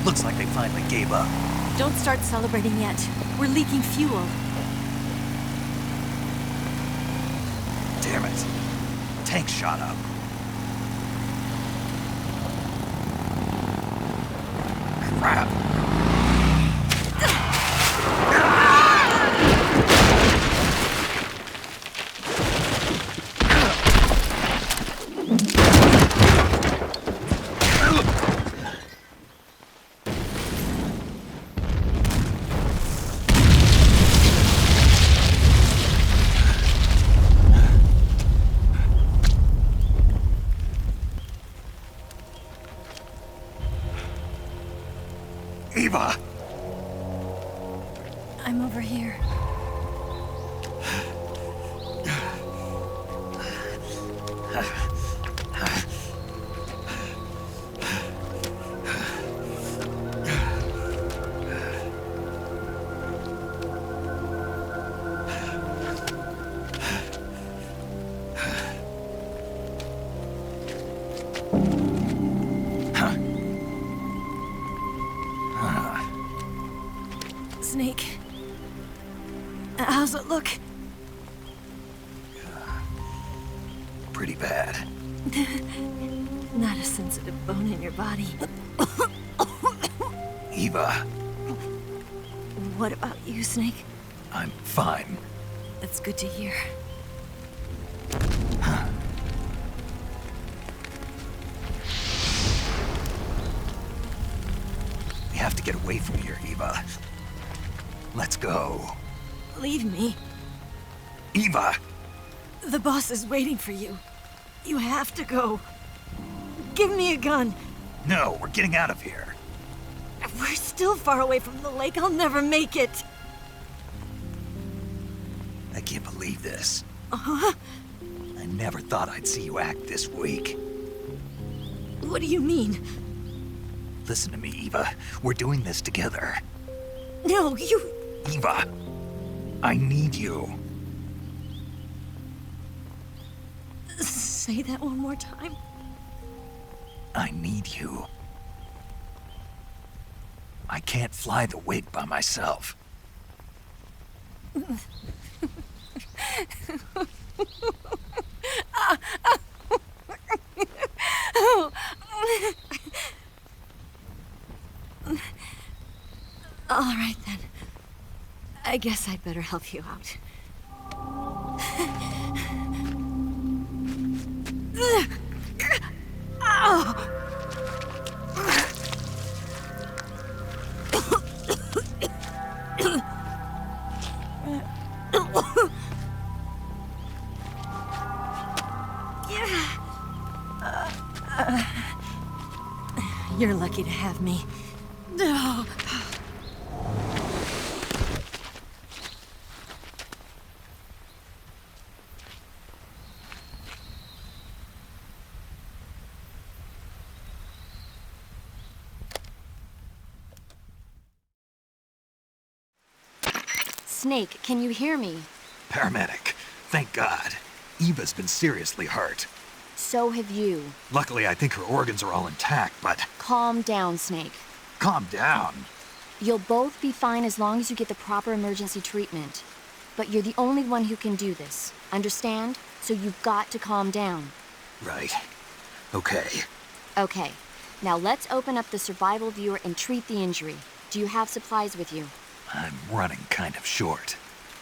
Looks like they finally gave up. Don't start celebrating yet. We're leaking fuel. Damn it. Tank shot up. Crap. Eva! I'm over here. Snake. How's it look? Pretty bad. Not a sensitive bone in your body. Eva, What about you, Snake? I'm fine. That's good to hear. We have to get away from here, Eva. Let's go. Leave me. Eva! The boss is waiting for you. You have to go. Give me a gun. No, we're getting out of here. We're still far away from the lake. I'll never make it. I can't believe this. Uh-huh. I never thought I'd see you act this weak. What do you mean? Listen to me, Eva. We're doing this together. No, you... Eva, I need you. Say that one more time. I need you. I can't fly the wig by myself. All right, then. I guess I'd better help you out. You're lucky to have me. No. Snake, can you hear me? Paramedic, thank God. Eva's been seriously hurt. So have you. Luckily, I think her organs are all intact, but... Calm down, Snake. Calm down. You'll both be fine as long as you get the proper emergency treatment. But you're the only one who can do this. Understand? So you've got to calm down. Right. Okay. Okay. Now let's open up the survival viewer and treat the injury. Do you have supplies with you? I'm running kind of short.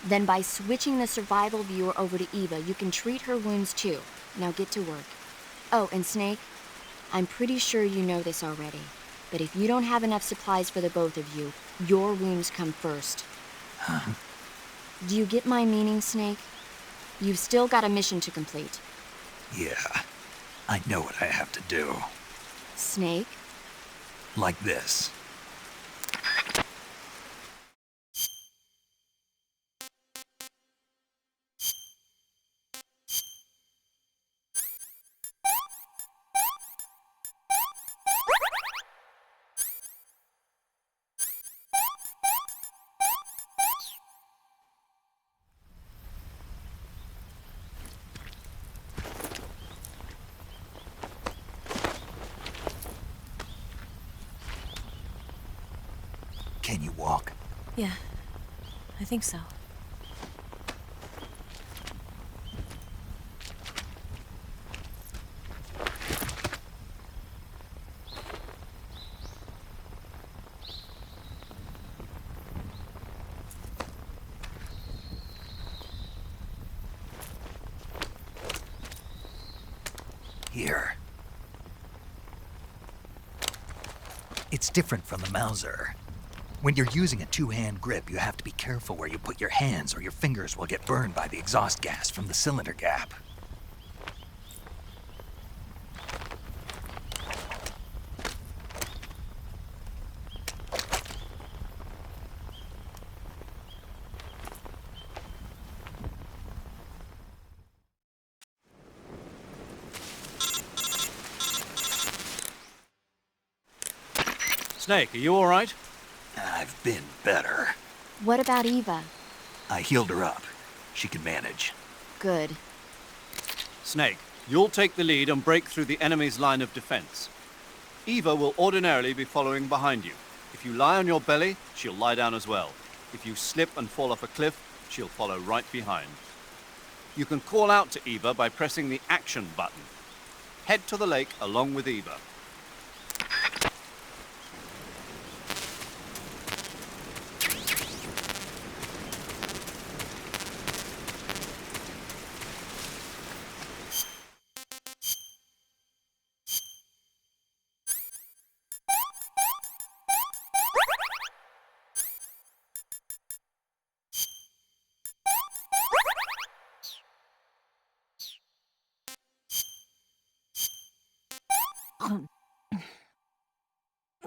Then by switching the survival viewer over to Eva, you can treat her wounds too. Now get to work. Oh, and Snake, I'm pretty sure you know this already, but if you don't have enough supplies for the both of you, your wounds come first. Huh? Do you get my meaning, Snake? You've still got a mission to complete. Yeah. I know what I have to do. Snake? Like this. Can you walk? Yeah, I think so. Here. It's different from the Mauser. When you're using a two-hand grip, you have to be careful where you put your hands or your fingers will get burned by the exhaust gas from the cylinder gap. Snake, are you all right? I've been better. What about Eva? I healed her up. She can manage. Good. Snake, you'll take the lead and break through the enemy's line of defense. Eva will ordinarily be following behind you. If you lie on your belly, she'll lie down as well. If you slip and fall off a cliff, she'll follow right behind. You can call out to Eva by pressing the action button. Head to the lake along with Eva.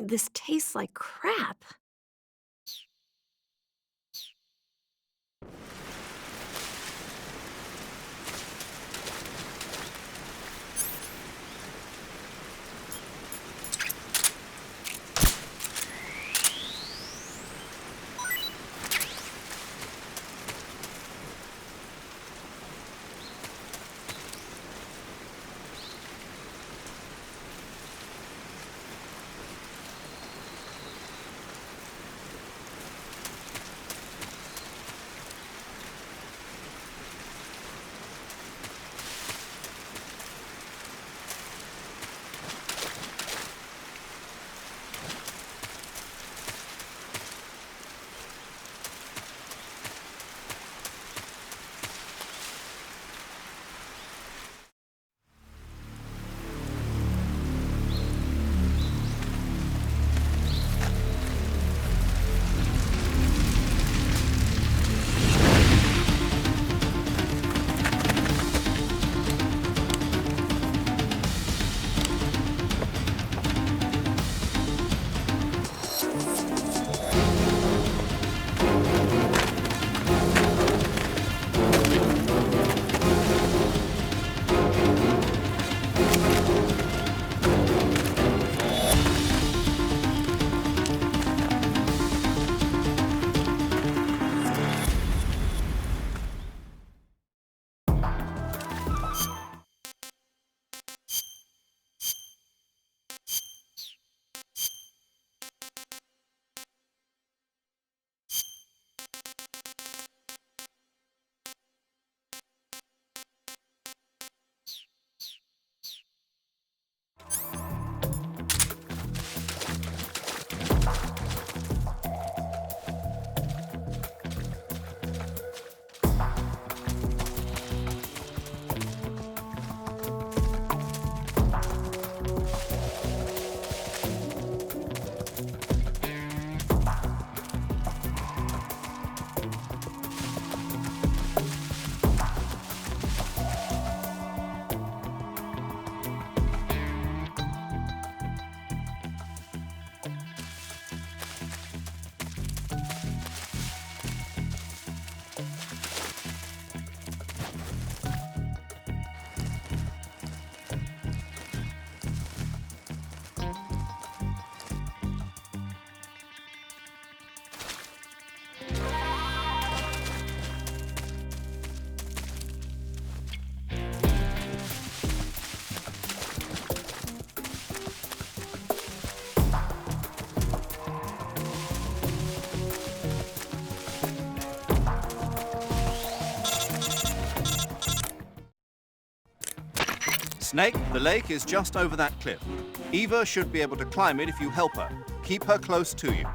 This tastes like crap. Snake, the lake is just over that cliff. Eva should be able to climb it if you help her. Keep her close to you.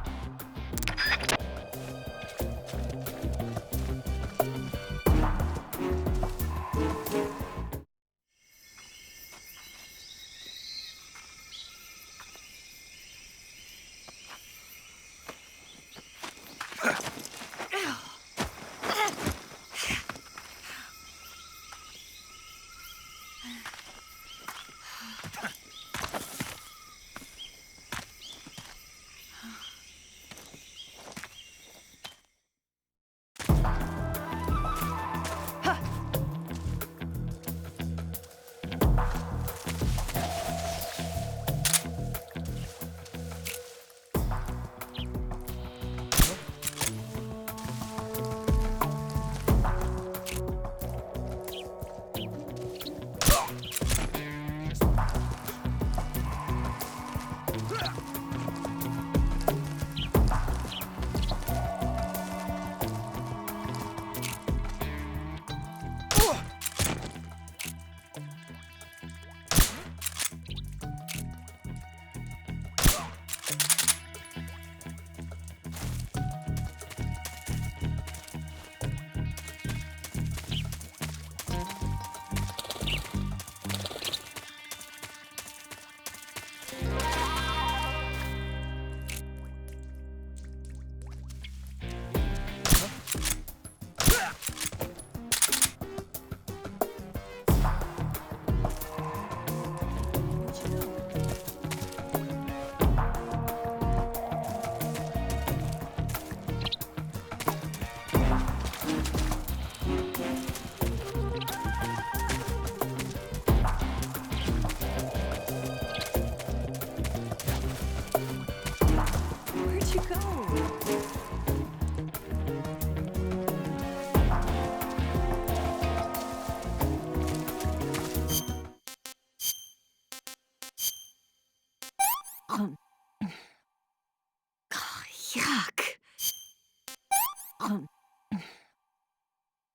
Yuck.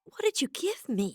What did you give me?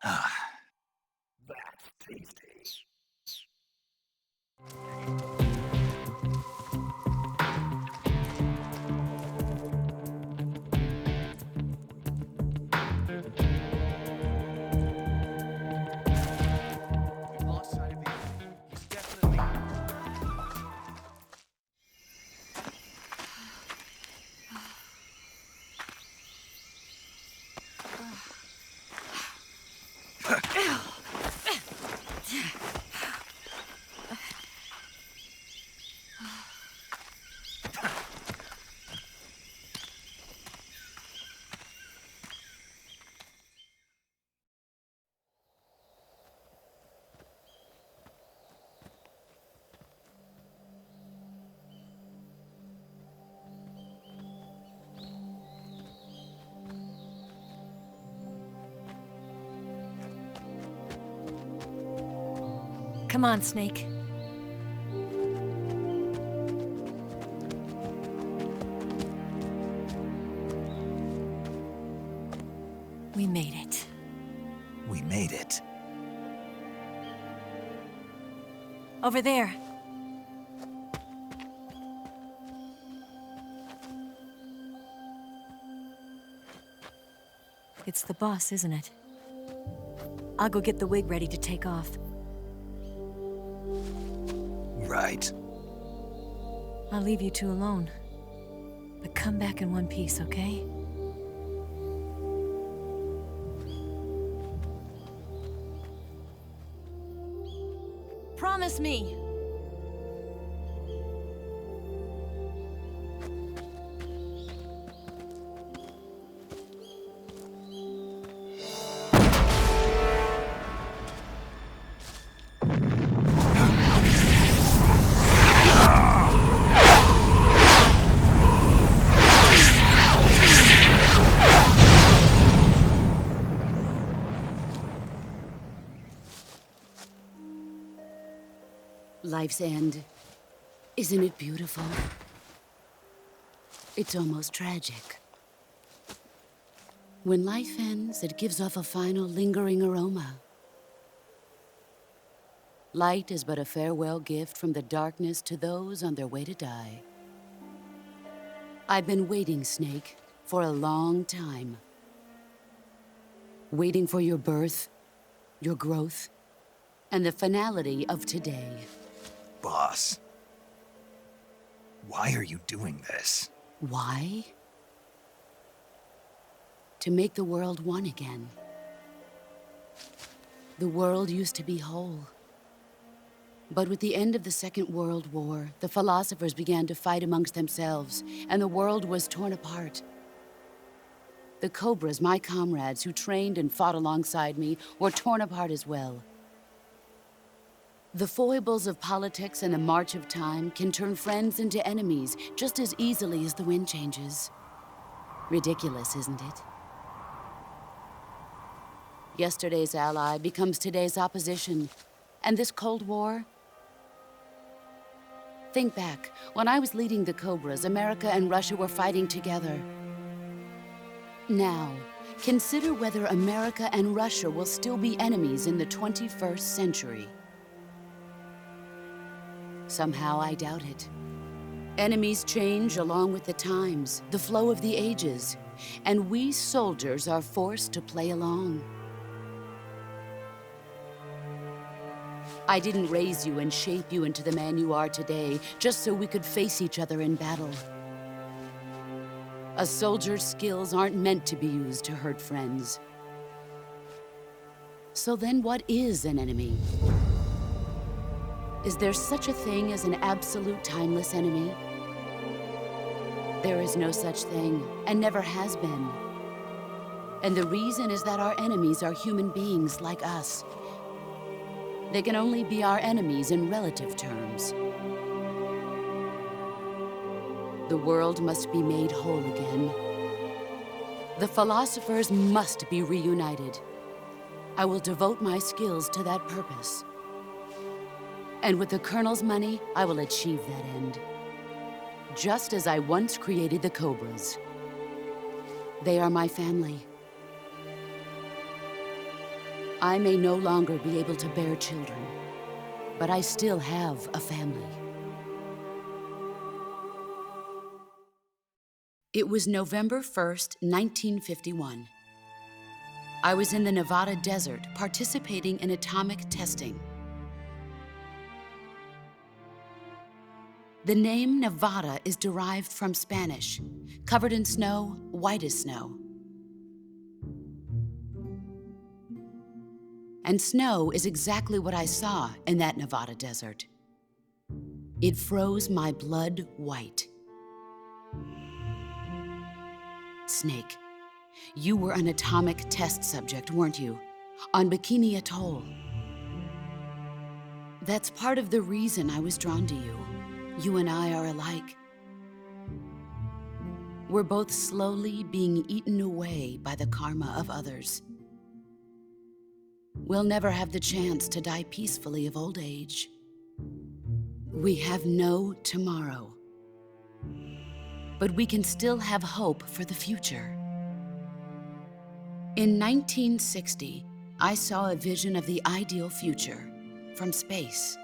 That's tasty. We've lost sight of the enemy. He's definitely... Come on, Snake. We made it. We made it. Over there. It's the boss, isn't it? I'll go get the wig ready to take off. Right. I'll leave you two alone. But come back in one piece, okay? Promise me! Life's end. Isn't it beautiful? It's almost tragic. When life ends, it gives off a final lingering aroma. Light is but a farewell gift from the darkness to those on their way to die. I've been waiting, Snake, for a long time. Waiting for your birth, your growth, and the finality of today. Boss. Why are you doing this? Why? To make the world one again. The world used to be whole. But with the end of the Second World War, the philosophers began to fight amongst themselves, and the world was torn apart. The Cobras, my comrades who trained and fought alongside me, were torn apart as well. The foibles of politics and the march of time can turn friends into enemies just as easily as the wind changes. Ridiculous, isn't it? Yesterday's ally becomes today's opposition. And this Cold War? Think back. When I was leading the Cobras, America and Russia were fighting together. Now, consider whether America and Russia will still be enemies in the 21st century. Somehow I doubt it. Enemies change along with the times, the flow of the ages, and we soldiers are forced to play along. I didn't raise you and shape you into the man you are today just so we could face each other in battle. A soldier's skills aren't meant to be used to hurt friends. So then what is an enemy? Is there such a thing as an absolute timeless enemy? There is no such thing, and never has been. And the reason is that our enemies are human beings like us. They can only be our enemies in relative terms. The world must be made whole again. The philosophers must be reunited. I will devote my skills to that purpose. And with the Colonel's money, I will achieve that end. Just as I once created the Cobras. They are my family. I may no longer be able to bear children, but I still have a family. It was November 1st, 1951. I was in the Nevada desert participating in atomic testing. The name Nevada is derived from Spanish, covered in snow, white as snow. And snow is exactly what I saw in that Nevada desert. It froze my blood white. Snake, you were an atomic test subject, weren't you? On Bikini Atoll. That's part of the reason I was drawn to you. You and I are alike. We're both slowly being eaten away by the karma of others. We'll never have the chance to die peacefully of old age. We have no tomorrow. But we can still have hope for the future. In 1960, I saw a vision of the ideal future from space.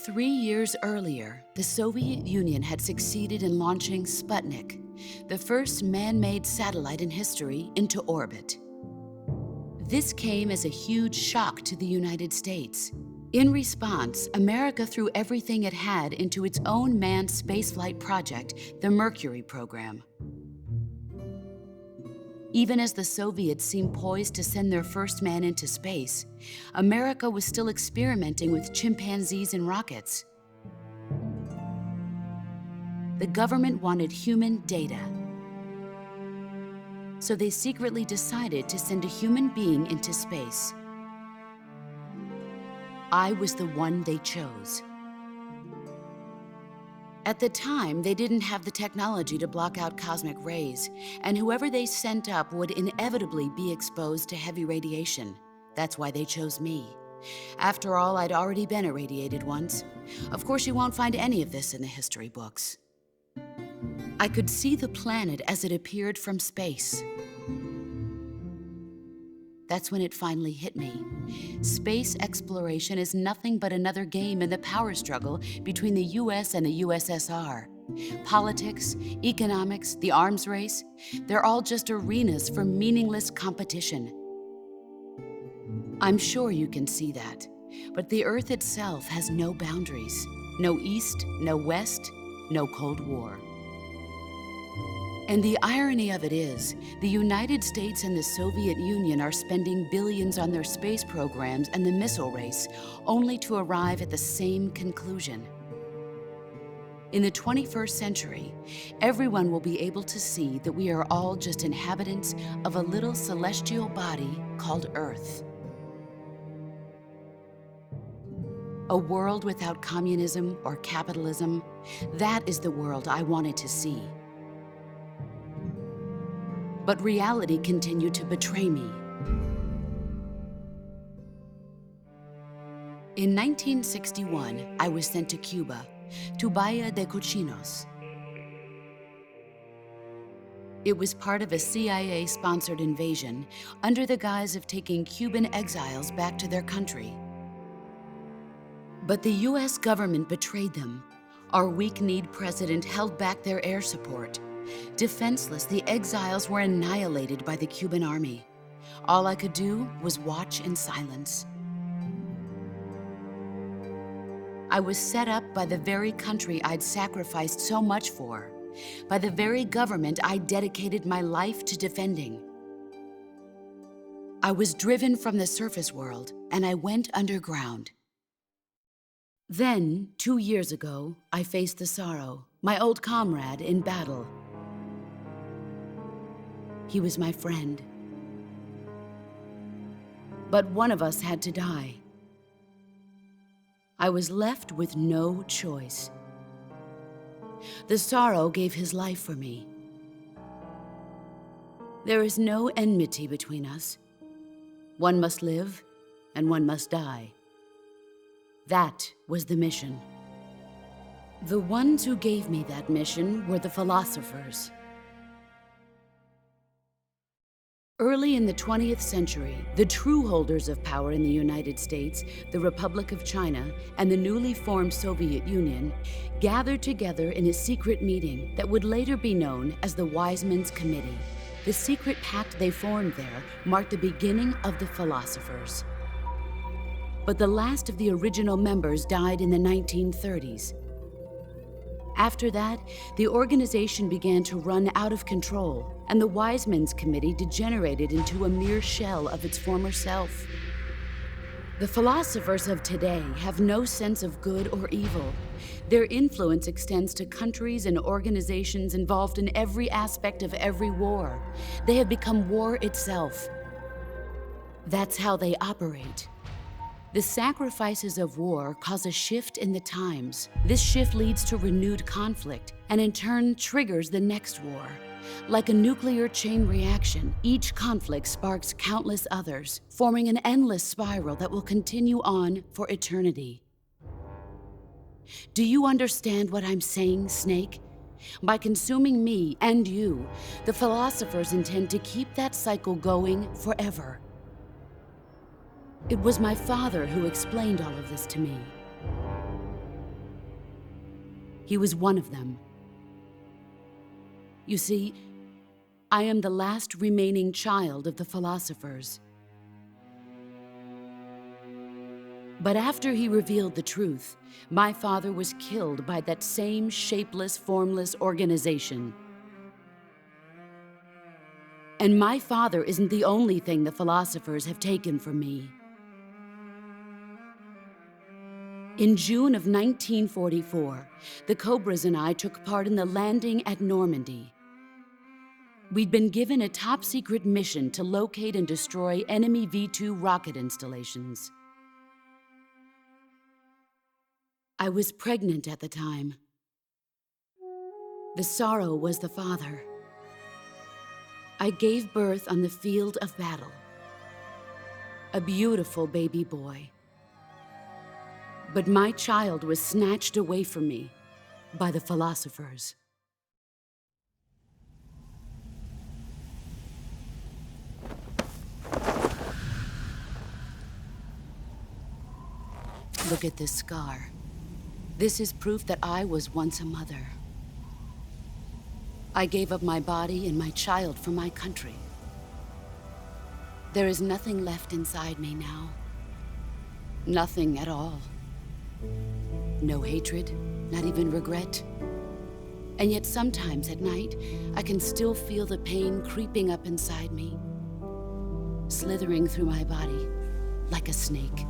3 years earlier, the Soviet Union had succeeded in launching Sputnik, the first man-made satellite in history, into orbit. This came as a huge shock to the United States. In response, America threw everything it had into its own manned spaceflight project, the Mercury program. Even as the Soviets seemed poised to send their first man into space, America was still experimenting with chimpanzees and rockets. The government wanted human data. So they secretly decided to send a human being into space. I was the one they chose. At the time, they didn't have the technology to block out cosmic rays, and whoever they sent up would inevitably be exposed to heavy radiation. That's why they chose me. After all, I'd already been irradiated once. Of course, you won't find any of this in the history books. I could see the planet as it appeared from space. That's when it finally hit me. Space exploration is nothing but another game in the power struggle between the US and the USSR. Politics, economics, the arms race, they're all just arenas for meaningless competition. I'm sure you can see that, but the Earth itself has no boundaries. No East, no West, no Cold War. And the irony of it is, the United States and the Soviet Union are spending billions on their space programs and the missile race, only to arrive at the same conclusion. In the 21st century, everyone will be able to see that we are all just inhabitants of a little celestial body called Earth. A world without communism or capitalism, that is the world I wanted to see. But reality continued to betray me. In 1961, I was sent to Cuba, to Bahia de Cochinos. It was part of a CIA-sponsored invasion under the guise of taking Cuban exiles back to their country. But the US government betrayed them. Our weak-kneed president held back their air support. Defenseless, the exiles were annihilated by the Cuban army. All I could do was watch in silence. I was set up by the very country I'd sacrificed so much for, by the very government I dedicated my life to defending. I was driven from the surface world, and I went underground. Then, 2 years ago, I faced the sorrow, my old comrade in battle. He was my friend. But one of us had to die. I was left with no choice. The sorrow gave his life for me. There is no enmity between us. One must live, and one must die. That was the mission. The ones who gave me that mission were the philosophers. Early in the 20th century, the true holders of power in the United States, the Republic of China, and the newly formed Soviet Union gathered together in a secret meeting that would later be known as the Wise Men's Committee. The secret pact they formed there marked the beginning of the philosophers. But the last of the original members died in the 1930s. After that, the organization began to run out of control, and the Wise Men's Committee degenerated into a mere shell of its former self. The philosophers of today have no sense of good or evil. Their influence extends to countries and organizations involved in every aspect of every war. They have become war itself. That's how they operate. The sacrifices of war cause a shift in the times. This shift leads to renewed conflict and in turn triggers the next war. Like a nuclear chain reaction, each conflict sparks countless others, forming an endless spiral that will continue on for eternity. Do you understand what I'm saying, Snake? By consuming me and you, the philosophers intend to keep that cycle going forever. It was my father who explained all of this to me. He was one of them. You see, I am the last remaining child of the philosophers. But after he revealed the truth, my father was killed by that same shapeless, formless organization. And my father isn't the only thing the philosophers have taken from me. In June of 1944, the Cobras and I took part in the landing at Normandy. We'd been given a top-secret mission to locate and destroy enemy V-2 rocket installations. I was pregnant at the time. The sorrow was the father. I gave birth on the field of battle. A beautiful baby boy. But my child was snatched away from me by the philosophers. Look at this scar. This is proof that I was once a mother. I gave up my body and my child for my country. There is nothing left inside me now. Nothing at all. No hatred, not even regret. And yet sometimes at night, I can still feel the pain creeping up inside me, slithering through my body like a snake.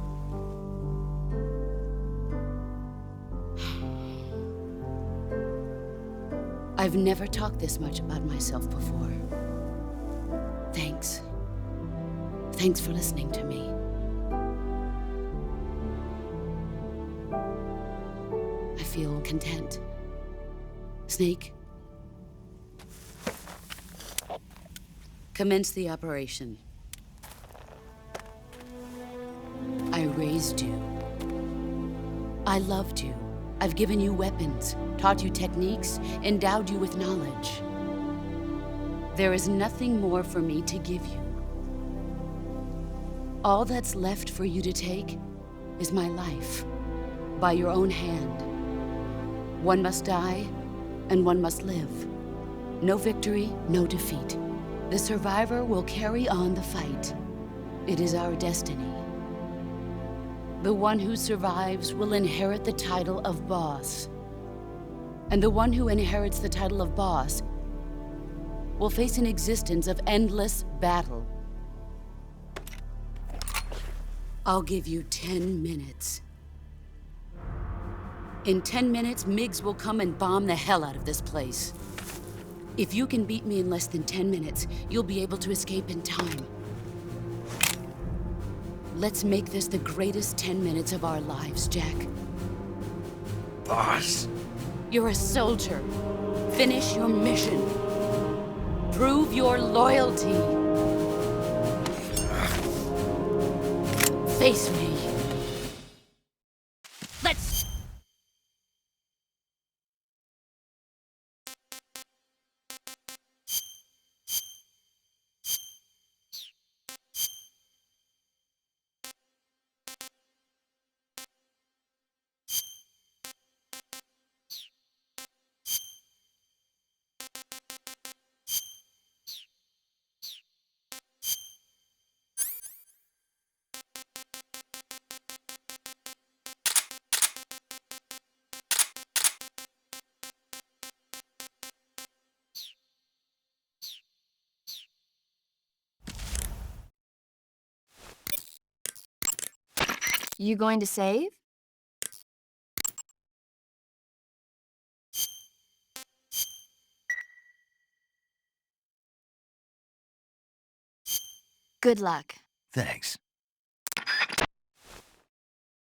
I've never talked this much about myself before. Thanks. Thanks for listening to me. I feel content. Snake, commence the operation. I raised you. I loved you. I've given you weapons, taught you techniques, endowed you with knowledge. There is nothing more for me to give you. All that's left for you to take is my life, by your own hand. One must die, and one must live. No victory, no defeat. The survivor will carry on the fight. It is our destiny. The one who survives will inherit the title of boss. And the one who inherits the title of boss will face an existence of endless battle. I'll give you 10 minutes. In 10 minutes, MiGs will come and bomb the hell out of this place. If you can beat me in less than 10 minutes, you'll be able to escape in time. Let's make this the greatest 10 minutes of our lives, Jack. Boss. You're a soldier. Finish your mission. Prove your loyalty. Face me. Let's... You going to save? Good luck. Thanks.